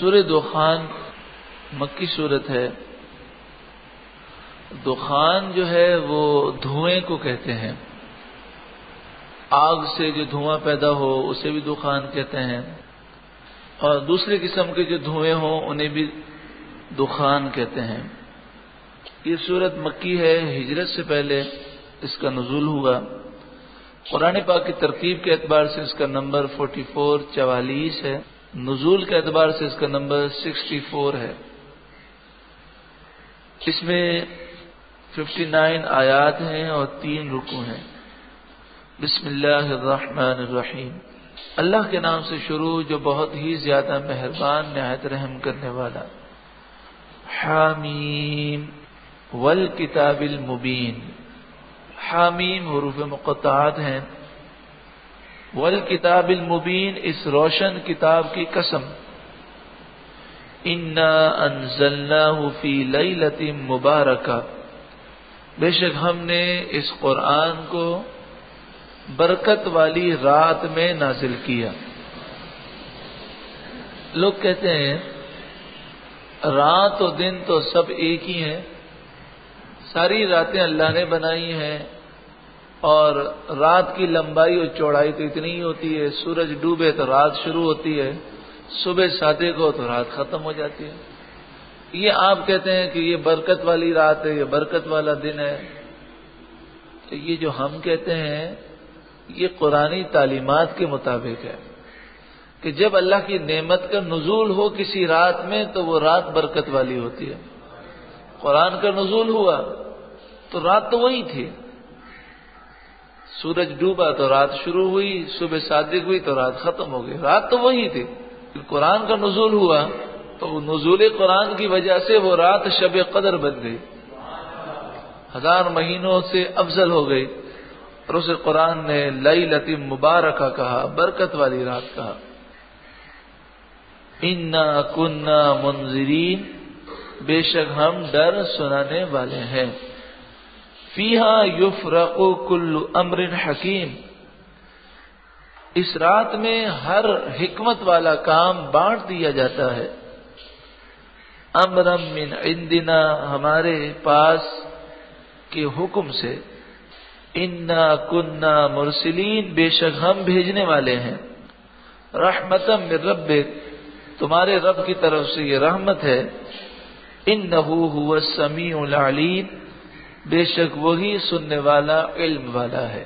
سورہ دخان مکی صورت ہے. دخان جو ہے وہ دھوئیں کو کہتے ہیں. آگ سے جو دھواں پیدا ہو اسے بھی دخان کہتے ہیں، اور دوسرے قسم کے جو دھوئیں ہوں انہیں بھی دخان کہتے ہیں. یہ سورت مکی ہے، ہجرت سے پہلے اس کا نزول ہوا. قرآن پاک کی ترتیب کے اعتبار سے اس کا نمبر 44 ہے. نزول کے اعتبار سے اس کا نمبر 64 ہے. اس میں 59 آیات ہیں اور 3 رکوع ہیں. بسم اللہ الرحمن الرحیم. اللہ کے نام سے شروع جو بہت ہی زیادہ مہربان نہایت رحم کرنے والا. حامیم والکتاب المبین. حامیم حروف مقطعات ہیں. والکتاب المبین اس روشن کتاب کی قسم. انا انزلناہ فی لیلۃ مبارکہ. بے شک ہم نے اس قرآن کو برکت والی رات میں نازل کیا. لوگ کہتے ہیں رات و دن تو سب ایک ہی ہیں، ساری راتیں اللہ نے بنائی ہیں، اور رات کی لمبائی اور چوڑائی تو اتنی ہی ہوتی ہے. سورج ڈوبے تو رات شروع ہوتی ہے، صبح صادق ہو تو رات ختم ہو جاتی ہے. یہ آپ کہتے ہیں کہ یہ برکت والی رات ہے، یہ برکت والا دن ہے. تو یہ جو ہم کہتے ہیں یہ قرآنی تعلیمات کے مطابق ہے کہ جب اللہ کی نعمت کا نزول ہو کسی رات میں تو وہ رات برکت والی ہوتی ہے. قرآن کا نزول ہوا تو رات تو وہی تھی. سورج ڈوبا تو رات شروع ہوئی، صبح صادق ہوئی تو رات ختم ہو گئی. رات تو وہی تھی. قرآن کا نزول ہوا تو نزول قرآن کی وجہ سے وہ رات شب قدر بن گئی، 1000 مہینوں سے افضل ہو گئی. اور اسے قرآن نے لیلۃ مبارکہ کہا، برکت والی رات کہا. انا کنا منذرین. بے شک ہم ڈر سنانے والے ہیں. فیہا یفرق کل امر حکیم. اس رات میں ہر حکمت والا کام بانٹ دیا جاتا ہے. امرا من عندنا ہمارے پاس کے حکم سے. انا کنا مرسلین. بے شک ہم بھیجنے والے ہیں. رحمتا من ربک. تمہارے رب کی طرف سے یہ رحمت ہے. انہ هو السمیع العلیم. بے شک وہی سننے والا علم والا ہے.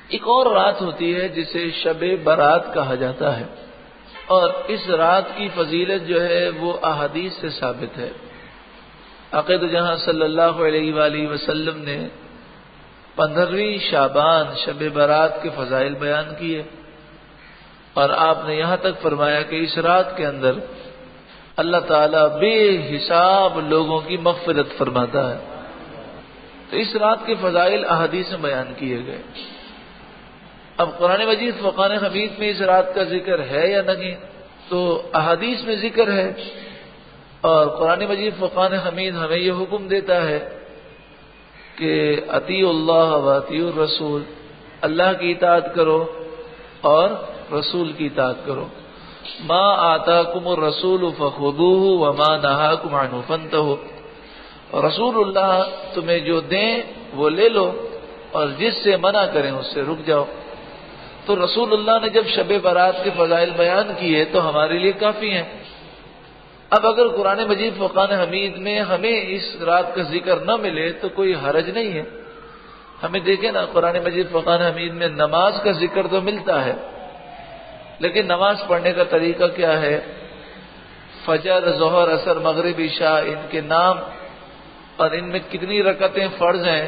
ایک اور رات ہوتی ہے جسے شب برات کہا جاتا ہے، اور اس رات کی فضیلت جو ہے وہ احادیث سے ثابت ہے. عقید جہاں صلی اللہ علیہ وآلہ وسلم نے 15ویں شعبان شب برات کے فضائل بیان کیے، اور آپ نے یہاں تک فرمایا کہ اس رات کے اندر اللہ تعالیٰ بے حساب لوگوں کی مغفرت فرماتا ہے. تو اس رات کے فضائل احادیث میں بیان کیے گئے. اب قرآن مجید فرقان حمید میں اس رات کا ذکر ہے یا نہیں؟ تو احادیث میں ذکر ہے، اور قرآن مجید فرقان حمید ہمیں یہ حکم دیتا ہے کہ اطیعوا اللہ و اطیعوا الرسول. اللہ کی اطاعت کرو اور رسول کی اطاعت کرو. ما آتاکم الرسول فخذوہ وما نہاکم عنہ فانتہوا. رسول اللہ تمہیں جو دیں وہ لے لو، اور جس سے منع کریں اس سے رک جاؤ. تو رسول اللہ نے جب شب برات کے فضائل بیان کیے تو ہمارے لیے کافی ہیں. اب اگر قرآن مجید فرقان حمید میں ہمیں اس رات کا ذکر نہ ملے تو کوئی حرج نہیں ہے. ہمیں دیکھیں نا، قرآن مجید فرقان حمید میں نماز کا ذکر تو ملتا ہے، لیکن نماز پڑھنے کا طریقہ کیا ہے؟ فجر، ظہر، عصر، مغرب، عشاء، ان کے نام اور ان میں کتنی رکعتیں فرض ہیں،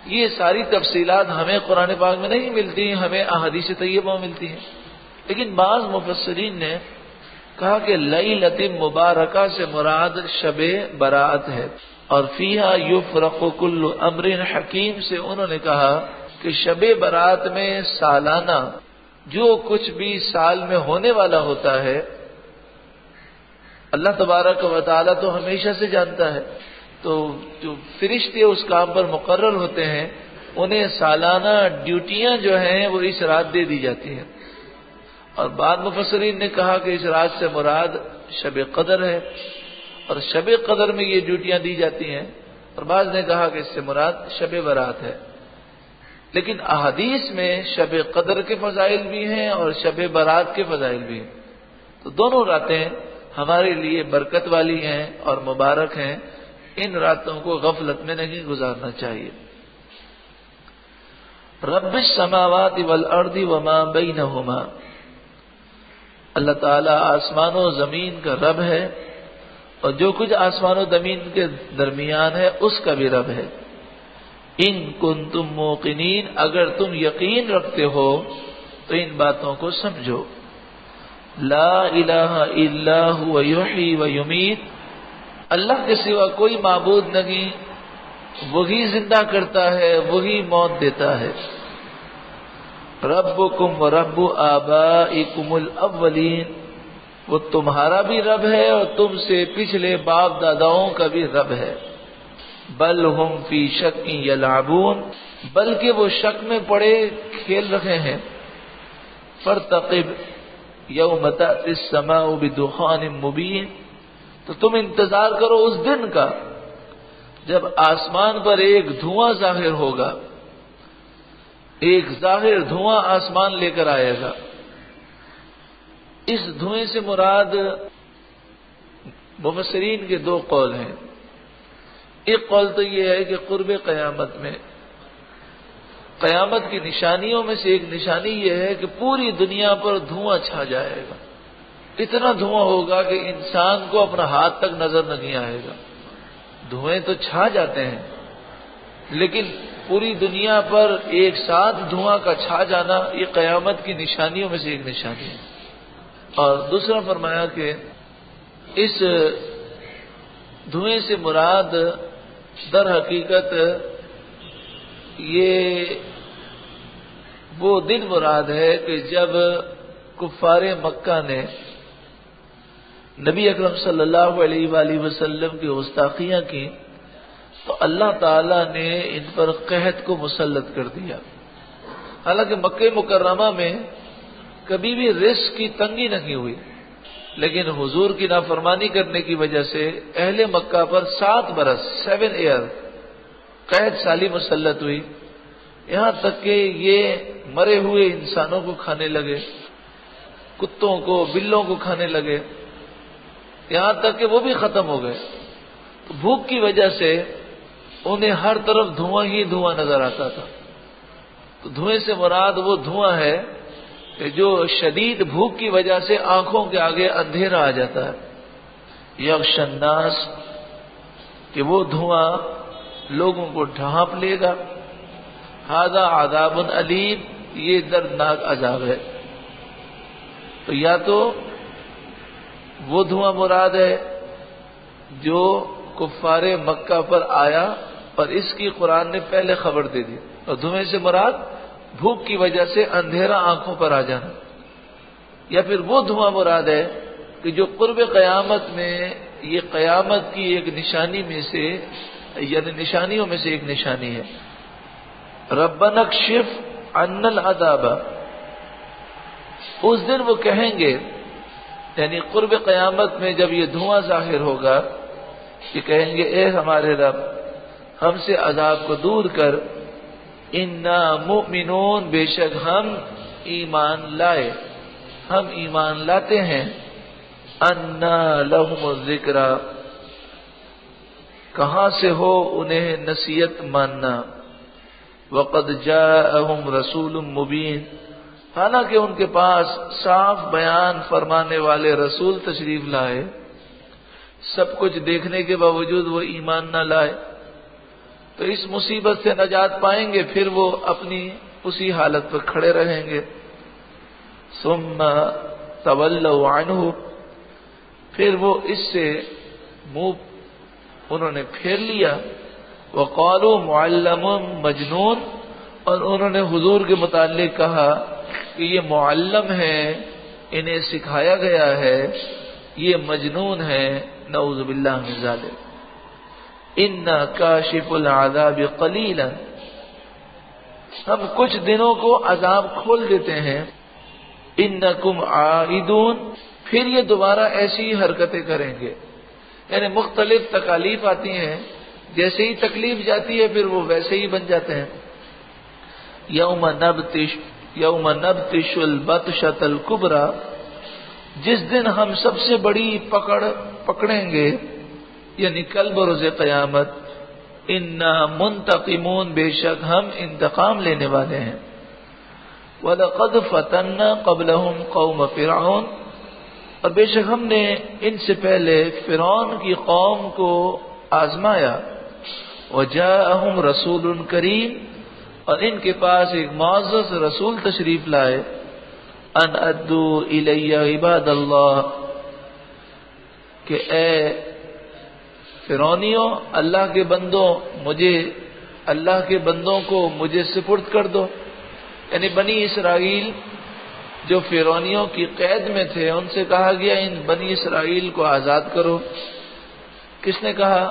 یہ ساری تفصیلات ہمیں قرآن پاک میں نہیں ملتی، ہمیں احادیث طیبہ میں ملتی ہیں. لیکن بعض مفسرین نے کہا کہ لیلۃ مبارکہ سے مراد شب برات ہے، اور فیہا یفرق کل امر حکیم سے انہوں نے کہا کہ شب برات میں سالانہ جو کچھ بھی سال میں ہونے والا ہوتا ہے اللہ تبارک و تعالیٰ تو ہمیشہ سے جانتا ہے. تو جو فرشتے اس کام پر مقرر ہوتے ہیں انہیں سالانہ ڈیوٹیاں جو ہیں وہ اس رات دے دی جاتی ہیں. اور بعض مفسرین نے کہا کہ اس رات سے مراد شب قدر ہے اور شب قدر میں یہ ڈیوٹیاں دی جاتی ہیں، اور بعض نے کہا کہ اس سے مراد شب برات ہے۔ لیکن احادیث میں شب قدر کے فضائل بھی ہیں اور شب برات کے فضائل بھی ہیں، تو دونوں راتیں ہمارے لیے برکت والی ہیں اور مبارک ہیں، ان راتوں کو غفلت میں نہیں گزارنا چاہیے۔ رب السماوات والارض وما بینہما، اللہ تعالیٰ آسمان و زمین کا رب ہے اور جو کچھ آسمان و زمین کے درمیان ہے اس کا بھی رب ہے۔ ان کنتم موقنین، اگر تم یقین رکھتے ہو تو ان باتوں کو سمجھو۔ لا الہ الا هو یحیی و یمیت، اللہ کے سوا کوئی معبود نہیں، وہی زندہ کرتا ہے، وہی موت دیتا ہے۔ ربکم و رب آبائکم الاولین، وہ تمہارا بھی رب ہے اور تم سے پچھلے باپ داداؤں کا بھی رب ہے۔ بل ہم فی شک یلعبون، بلکہ وہ شک میں پڑے کھیل رہے ہیں۔ فارتقب یوم تأتی السماء بدخان مبین، تو تم انتظار کرو اس دن کا جب آسمان پر ایک دھواں ظاہر ہوگا، ایک ظاہر دھواں آسمان لے کر آئے گا۔ اس دھوئیں سے مراد مفسرین کے دو قول ہیں۔ ایک قول تو یہ ہے کہ قرب قیامت میں، قیامت کی نشانیوں میں سے ایک نشانی یہ ہے کہ پوری دنیا پر دھواں چھا جائے گا، اتنا دھواں ہوگا کہ انسان کو اپنا ہاتھ تک نظر نہیں آئے گا۔ دھوئیں تو چھا جاتے ہیں لیکن پوری دنیا پر ایک ساتھ دھواں کا چھا جانا یہ قیامت کی نشانیوں میں سے ایک نشانی ہے۔ اور دوسرا فرمایا کہ اس دھوئیں سے مراد در حقیقت یہ وہ دن مراد ہے کہ جب کفار مکہ نے نبی اکرم صلی اللہ علیہ وآلہ وسلم کی گستاخیاں کی تو اللہ تعالی نے ان پر قحط کو مسلط کر دیا۔ حالانکہ مکہ مکرمہ میں کبھی بھی رزق کی تنگی نہیں ہوئی، لیکن حضور کی نافرمانی کرنے کی وجہ سے اہل مکہ پر 7 برس 7 ایئر قحط سالی مسلط ہوئی، یہاں تک کہ یہ مرے ہوئے انسانوں کو کھانے لگے، کتوں کو، بلوں کو کھانے لگے، یہاں تک کہ وہ بھی ختم ہو گئے۔ تو بھوک کی وجہ سے انہیں ہر طرف دھواں ہی دھواں نظر آتا تھا۔ تو دھوئیں سے مراد وہ دھواں ہے کہ جو شدید بھوک کی وجہ سے آنکھوں کے آگے اندھیرا آ جاتا ہے۔ یغشی الناس، کہ وہ دھواں لوگوں کو ڈھانپ لے گا۔ ھذا عذاب علیم، یہ دردناک عذاب ہے۔ تو یا تو وہ دھواں مراد ہے جو کفار مکہ پر آیا اور اس کی قرآن نے پہلے خبر دے دی، اور دھوئیں سے مراد بھوک کی وجہ سے اندھیرا آنکھوں پر آ جانا، یا پھر وہ دھواں مراد ہے کہ جو قرب قیامت میں یہ قیامت کی ایک نشانی میں سے یعنی نشانیوں میں سے ایک نشانی ہے۔ ربنا اکشف عنا العذاب، اس دن وہ کہیں گے یعنی قرب قیامت میں جب یہ دھواں ظاہر ہوگا کہ کہیں گے اے ہمارے رب ہم سے عذاب کو دور کر، انا مؤمنون، بے شک ہم ایمان لائے، ہم ایمان لاتے ہیں۔ انا لہم الذکر، کہاں سے ہو انہیں نصیحت ماننا۔ وقد جاءہم رسول مبین، حالانکہ ان کے پاس صاف بیان فرمانے والے رسول تشریف لائے، سب کچھ دیکھنے کے باوجود وہ ایمان نہ لائے، تو اس مصیبت سے نجات پائیں گے، پھر وہ اپنی اسی حالت پر کھڑے رہیں گے۔ ثم تولوا عنہ، پھر وہ اس سے منہ انہوں نے پھیر لیا۔ وقالوا معلم مجنون، اور انہوں نے حضور کے متعلق کہا کہ یہ معلم ہے، انہیں سکھایا گیا ہے، یہ مجنون ہے، نعوذ باللہ من ذالک۔ انا کاشف العذاب قلیلا، ہم کچھ دنوں کو عذاب کھول دیتے ہیں، انکم عائدون، پھر یہ دوبارہ ایسی ہی حرکتیں کریں گے. یعنی مختلف تکالیف آتی ہیں، جیسے ہی تکلیف جاتی ہے پھر وہ ویسے ہی بن جاتے ہیں. یوم نبطش البطشۃ الکبریٰ، جس دن ہم سب سے بڑی پکڑیں گے، یعنی کل بروز قیامت. انا منتقمون، بے شک ہم انتقام لینے والے ہیں. وَلَقَدْ فَتَنَّا قَبْلَهُمْ قَوْمَ فِرْعَوْنَ، اور بے شک ہم نے ان سے پہلے فرعون کی قوم کو آزمایا. وَجَاءَهُمْ رَسُولٌ کریم، اور ان کے پاس ایک معزز رسول تشریف لائے. ان ادوا الی عباد اللہ، کہ اے فرعونیوں، اللہ کے بندوں، اللہ کے بندوں کو مجھے سپرد کر دو. یعنی بنی اسرائیل جو فرعونیوں کی قید میں تھے، ان سے کہا گیا ان بنی اسرائیل کو آزاد کرو. کس نے کہا؟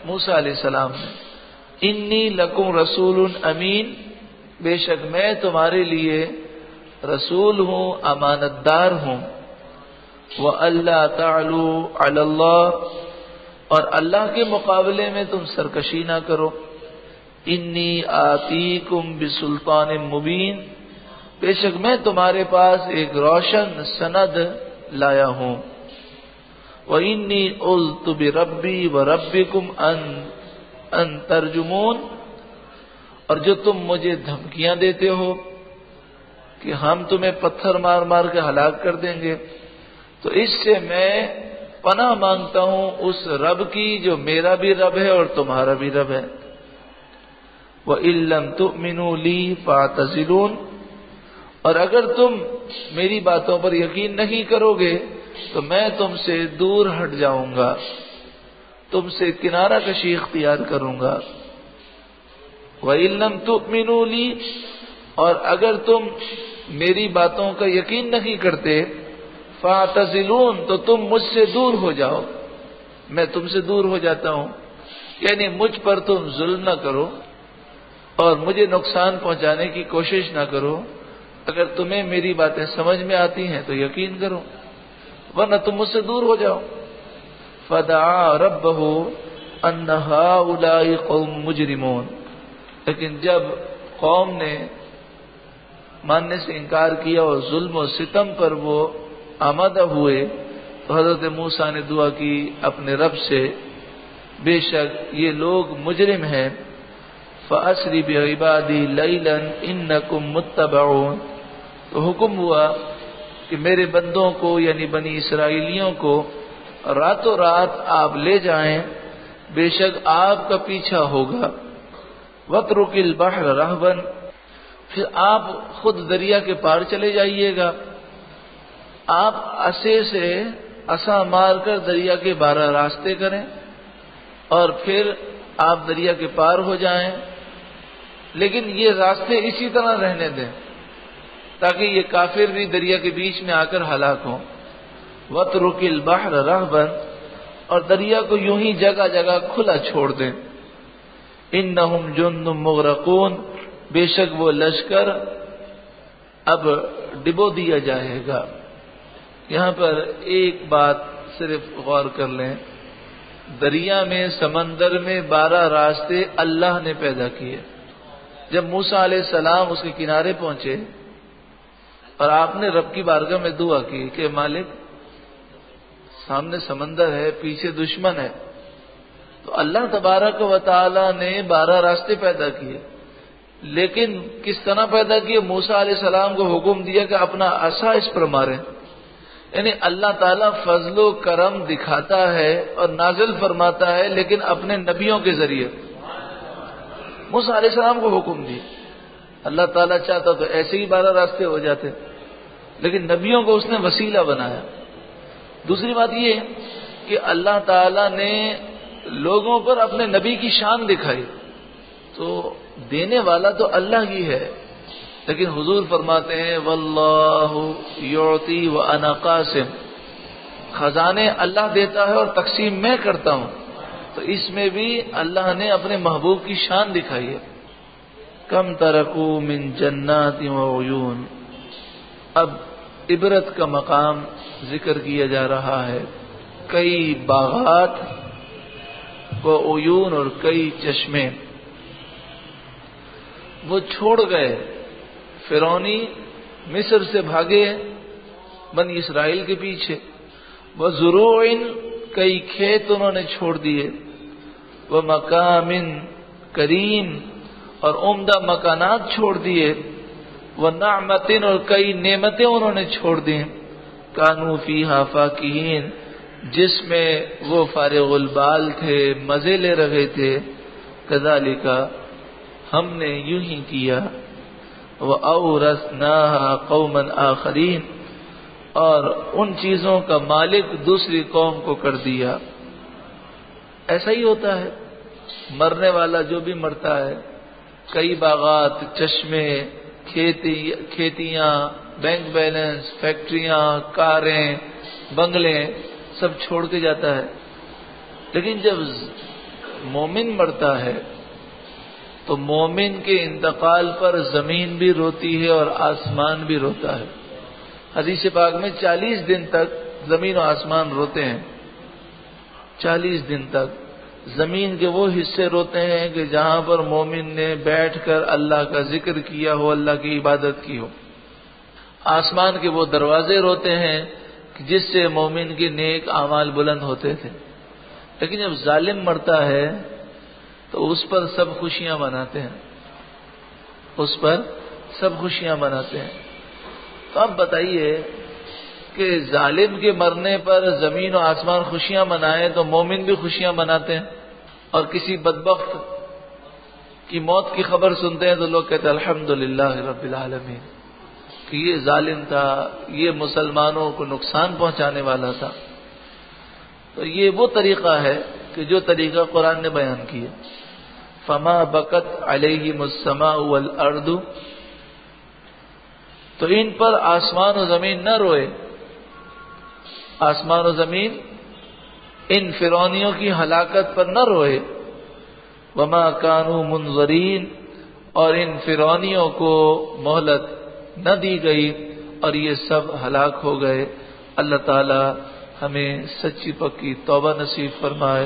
موسیٰ علیہ السلام نے. انی لکم رسول امین، بے شک میں تمہارے لیے رسول ہوں، امانت دار ہوں. وَأَلَّا تَعْلُوا عَلَى اللَّهِ، اور اللہ کے مقابلے میں تم سرکشی نہ کرو. انی آتیکم بسلطان مبین، بے شک میں تمہارے پاس ایک روشن سند لایا ہوں. وَإِنِّي قُلْتُ بِرَبِّي وَرَبِّكُمْ أَن تَرْجُمُونَ، اور جو تم مجھے دھمکیاں دیتے ہو کہ ہم تمہیں پتھر مار مار کے ہلاک کر دیں گے، تو اس سے میں پناہ مانگتا ہوں اس رب کی جو میرا بھی رب ہے اور تمہارا بھی رب ہے. وَإِن لَّمْ تُؤْمِنُوا لِي فَاعْتَزِلُونِ، اور اگر تم میری باتوں پر یقین نہیں کرو گے تو میں تم سے دور ہٹ جاؤں گا، تم سے کنارہ کشی اختیار کروں گا. وَإِن لَّمْ تُؤْمِنُوا لِي، اور اگر تم میری باتوں کا یقین نہیں کرتے، فَاعْتَزِلُونَ، تو تم مجھ سے دور ہو جاؤ، میں تم سے دور ہو جاتا ہوں. یعنی مجھ پر تم ظلم نہ کرو اور مجھے نقصان پہنچانے کی کوشش نہ کرو. اگر تمہیں میری باتیں سمجھ میں آتی ہیں تو یقین کرو، ورنہ تم مجھ سے دور ہو جاؤ. فَدَعَا رَبَّهُ أَنَّ هَؤُلَاءِ قَوْمٌ مُجْرِمُونَ، لیکن جب قوم نے ماننے سے انکار کیا اور ظلم و ستم پر وہ آمادہ ہوئے، تو حضرت موسیٰ نے دعا کی اپنے رب سے، بے شک یہ لوگ مجرم ہیں. فَأَسْرِ بِعِبَادِي لَيْلًا إِنَّكُمْ مُتَّبَعُونَ، تو حکم ہوا کہ میرے بندوں کو یعنی بنی اسرائیلیوں کو راتوں رات آپ لے جائیں، بے شک آپ کا پیچھا ہوگا. وَاتْرُكِ الْبَحْرَ رَهْوًا، پھر آپ خود دریا کے پار چلے جائیے گا. آپ عصا سے عصا مار کر دریا کے 12 راستے کریں اور پھر آپ دریا کے پار ہو جائیں، لیکن یہ راستے اسی طرح رہنے دیں تاکہ یہ کافر بھی دریا کے بیچ میں آ کر ہلاک ہوں. وَاتْرُكِ الْبَحْرَ رَهْوًا، اور دریا کو یوں ہی جگہ جگہ کھلا چھوڑ دیں. إِنَّهُمْ جُنْدٌ مُغْرَقُونَ، بے شک وہ لشکر اب ڈبو دیا جائے گا. یہاں پر ایک بات صرف غور کر لیں، دریا میں سمندر میں 12 راستے اللہ نے پیدا کیے. جب موسیٰ علیہ السلام اس کے کنارے پہنچے اور آپ نے رب کی بارگاہ میں دعا کی کہ مالک سامنے سمندر ہے، پیچھے دشمن ہے، تو اللہ تبارک و تعالی نے 12 راستے پیدا کیے. لیکن کس طرح پیدا کیے؟ موسیٰ علیہ السلام کو حکم دیا کہ اپنا عصا اس پر ماریں. یعنی اللہ تعالیٰ فضل و کرم دکھاتا ہے اور نازل فرماتا ہے، لیکن اپنے نبیوں کے ذریعے. موسیٰ علیہ السلام کو حکم دی، اللہ تعالیٰ چاہتا تو ایسے ہی 12 راستے ہو جاتے، لیکن نبیوں کو اس نے وسیلہ بنایا. دوسری بات یہ کہ اللہ تعالیٰ نے لوگوں پر اپنے نبی کی شان دکھائی، تو دینے والا تو اللہ ہی ہے. لیکن حضور فرماتے ہیں واللہ یعطی وانا قاسم، خزانے اللہ دیتا ہے اور تقسیم میں کرتا ہوں. تو اس میں بھی اللہ نے اپنے محبوب کی شان دکھائی ہے. کم ترکو من جنات وعیون، اب عبرت کا مقام ذکر کیا جا رہا ہے. کئی باغات و عیون اور کئی چشمے وہ چھوڑ گئے. فرعونی مصر سے بھاگے بنی اسرائیل کے پیچھے. وزروع کئی کھیت انہوں نے چھوڑ دیے. ومقام کریم اور عمدہ مکانات چھوڑ دیے. ونعمت اور کئی نعمتیں انہوں نے چھوڑ دی. کانوا فیہا فاکہین جس میں وہ فارغ البال تھے, مزے لے رہے تھے. کذالک ہم نے یوں ہی کیا. وَأَوْرَثْنَاهَا قَوْمًا آخَرِينَ اور ان چیزوں کا مالک دوسری قوم کو کر دیا. ایسا ہی ہوتا ہے, مرنے والا جو بھی مرتا ہے, کئی باغات, چشمے, کھیتیاں, بینک بیلنس, فیکٹریاں, کاریں, بنگلے سب چھوڑ کے جاتا ہے. لیکن جب مومن مرتا ہے تو مومن کے انتقال پر زمین بھی روتی ہے اور آسمان بھی روتا ہے. حدیث پاک میں 40 دن تک زمین و آسمان روتے ہیں. 40 دن تک زمین کے وہ حصے روتے ہیں کہ جہاں پر مومن نے بیٹھ کر اللہ کا ذکر کیا ہو, اللہ کی عبادت کی ہو. آسمان کے وہ دروازے روتے ہیں جس سے مومن کے نیک اعمال بلند ہوتے تھے. لیکن جب ظالم مرتا ہے تو اس پر سب خوشیاں مناتے ہیں, اس پر سب خوشیاں مناتے ہیں. تو اب بتائیے کہ ظالم کے مرنے پر زمین و آسمان خوشیاں منائیں تو مومن بھی خوشیاں مناتے ہیں, اور کسی بدبخت کی موت کی خبر سنتے ہیں تو لوگ کہتے ہیں الحمدللہ رب العالمین کہ یہ ظالم تھا, یہ مسلمانوں کو نقصان پہنچانے والا تھا. تو یہ وہ طریقہ ہے کہ جو طریقہ قرآن نے بیان کیا. فما بکت علیہم السماء والارض تو ان پر آسمان و زمین نہ روئے. آسمان و زمین ان فرعونیوں کی ہلاکت پر نہ روئے. وما کانوا منظرین اور ان فرعونیوں کو مہلت نہ دی گئی اور یہ سب ہلاک ہو گئے. اللہ تعالی ہمیں سچی پکی توبہ نصیب فرمائے.